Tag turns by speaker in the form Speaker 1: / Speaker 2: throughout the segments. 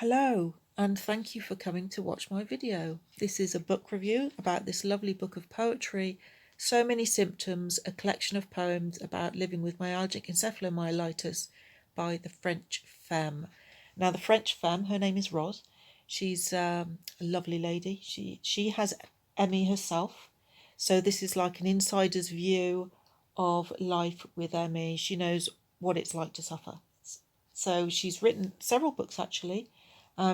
Speaker 1: Hello, and thank you for coming to watch my video. This is a book review about this lovely book of poetry, So Many Symptoms, a collection of poems about living with myalgic encephalomyelitis by the French Femme. Now, the French Femme, her name is Ros. She's a lovely lady. She has ME herself, so this is like an insider's view of life with ME. She knows what it's like to suffer. So she's written several books actually.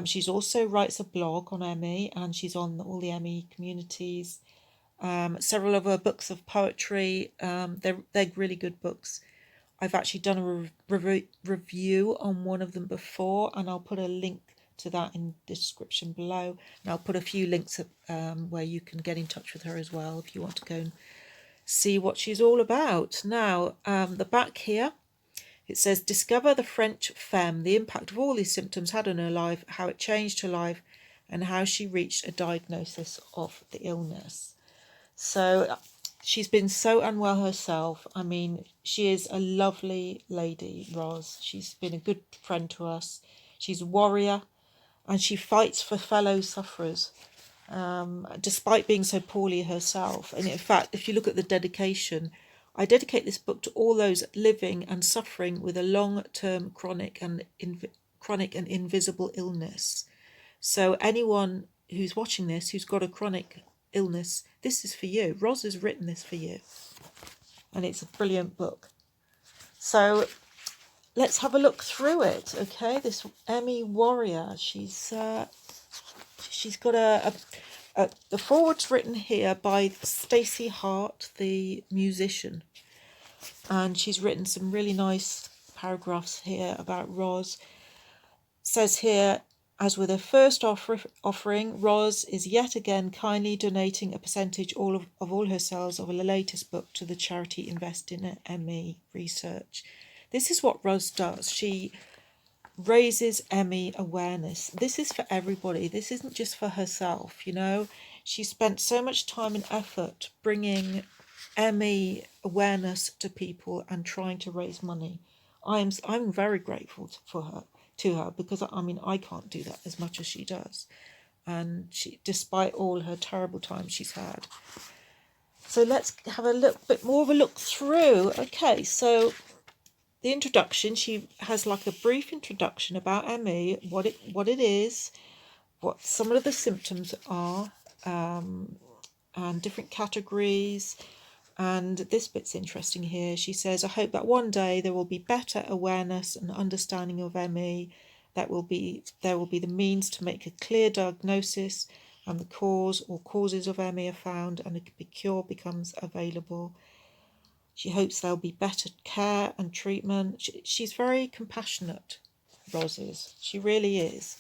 Speaker 1: She's also writes a blog on ME, and she's on all the ME communities. Several of her books of poetry, they're really good books. I've actually done a review on one of them before, and I'll put a link to that in the description below. And I'll put a few links where you can get in touch with her as well if you want to go and see what she's all about. Now, the back here, it says, discover the French Femme, the impact of all these symptoms had on her life, how it changed her life, and how she reached a diagnosis of the illness. So she's been so unwell herself. I mean, she is a lovely lady, Ros. She's been a good friend to us. She's a warrior, and she fights for fellow sufferers, despite being so poorly herself. And in fact, if you look at the dedication, I dedicate this book to all those living and suffering with a long-term chronic and invisible illness. So anyone who's watching this who's got a chronic illness, this is for you. Ros has written this for you, and it's a brilliant book. So let's have a look through it. Okay, this ME warrior, she's got the foreword's written here by Stacey Hart, the musician, and she's written some really nice paragraphs here about Ros. It says here, as with her first offering, Ros is yet again kindly donating a percentage of all her sales of her latest book to the charity Invest in ME Research. This is what Ros does. She raises ME awareness. This is for everybody. This isn't just for herself, you know. She spent so much time and effort bringing ME awareness to people and trying to raise money. I'm very grateful to her because I mean I can't do that as much as she does, and she, despite all her terrible times she's had. So let's have a bit more of a look through. Okay, so the introduction, she has like a brief introduction about ME, what it is, what some of the symptoms are, and different categories. And this bit's interesting here. She says, I hope that one day there will be better awareness and understanding of ME. There will be the means to make a clear diagnosis, and the cause or causes of ME are found, and a cure becomes available. She hopes there'll be better care and treatment. She's very compassionate, Ros is. She really is.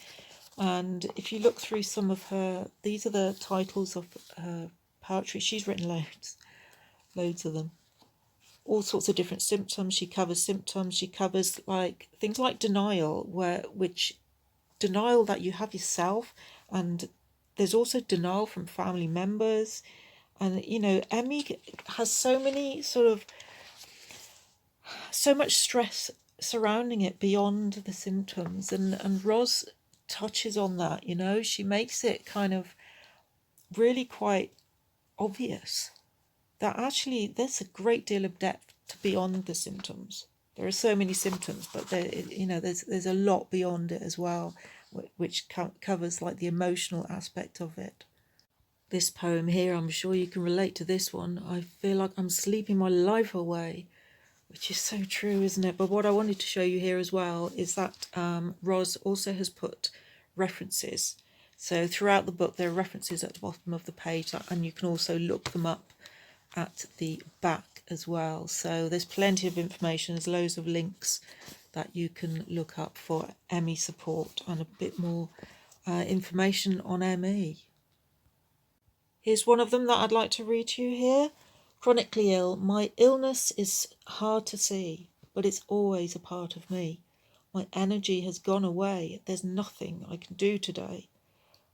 Speaker 1: And if you look through some of her, these are the titles of her poetry. She's written loads of them. All sorts of different symptoms. She covers symptoms. She covers like things like denial, denial that you have yourself, and there's also denial from family members. And, you know, ME has so much stress surrounding it beyond the symptoms. And Ros touches on that, you know. She makes it kind of really quite obvious that actually there's a great deal of depth to beyond the symptoms. There are so many symptoms, but there's a lot beyond it as well, which covers like the emotional aspect of it. This poem here, I'm sure you can relate to this one. I feel like I'm sleeping my life away, which is so true, isn't it? But what I wanted to show you here as well is that Ros also has put references. So throughout the book, there are references at the bottom of the page, and you can also look them up at the back as well. So there's plenty of information. There's loads of links that you can look up for ME support and a bit more information on ME. Here's one of them that I'd like to read to you here. Chronically ill, my illness is hard to see, but it's always a part of me. My energy has gone away. There's nothing I can do today.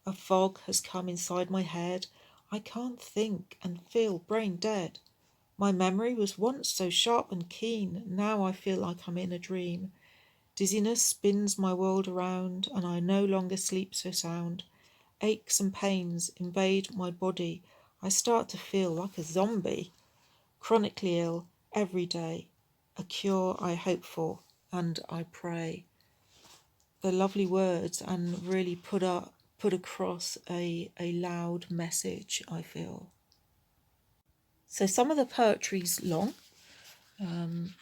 Speaker 1: A fog has come inside my head. I can't think and feel brain dead. My memory was once so sharp and keen. Now I feel like I'm in a dream. Dizziness spins my world around, and I no longer sleep so sound. Aches and pains invade my body. I start to feel like a zombie. Chronically ill every day. A cure I hope for and I pray. The lovely words, and really put across a loud message, I feel. So some of the poetry's long, and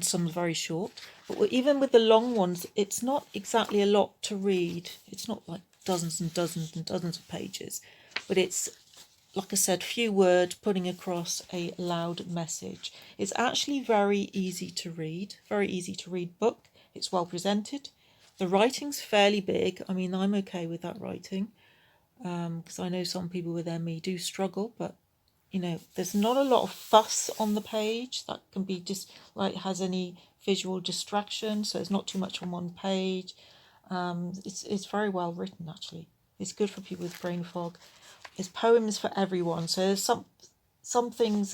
Speaker 1: some's very short. But even with the long ones, it's not exactly a lot to read. It's not like dozens and dozens and dozens of pages, but it's, like I said, few words putting across a loud message. It's actually very easy to read book. It's well presented. The writing's fairly big. I mean, I'm okay with that writing, because I know some people with ME do struggle, but there's not a lot of fuss on the page that can be just like has any visual distraction, so it's not too much on one page. It's very well written, actually. It's good for people with brain fog. It's poems for everyone, so there's some things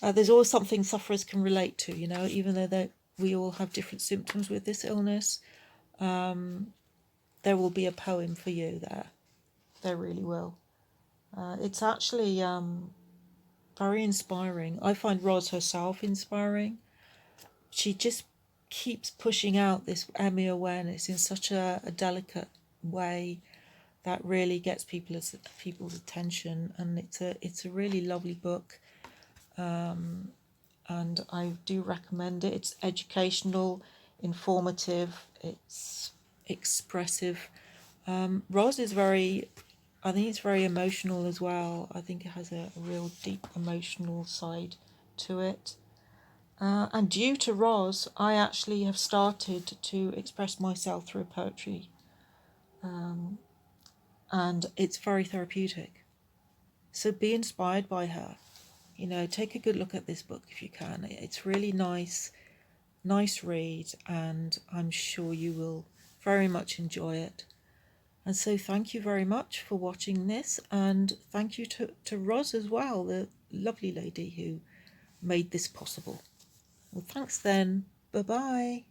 Speaker 1: there's always something sufferers can relate to, even though we all have different symptoms with this illness. There will be a poem for you there really will. It's actually very inspiring. I find Ros herself inspiring. She just keeps pushing out this ME awareness in such a delicate way that really gets people's attention, and it's a really lovely book, and I do recommend it. It's educational, informative, it's expressive. Ros is I think it's very emotional as well. I think it has a real deep emotional side to it. And due to Ros, I actually have started to express myself through poetry. And it's very therapeutic. So be inspired by her. Take a good look at this book if you can. It's really nice read, and I'm sure you will very much enjoy it. And so thank you very much for watching this, and thank you to Ros as well, the lovely lady who made this possible. Well, thanks then. Bye-bye.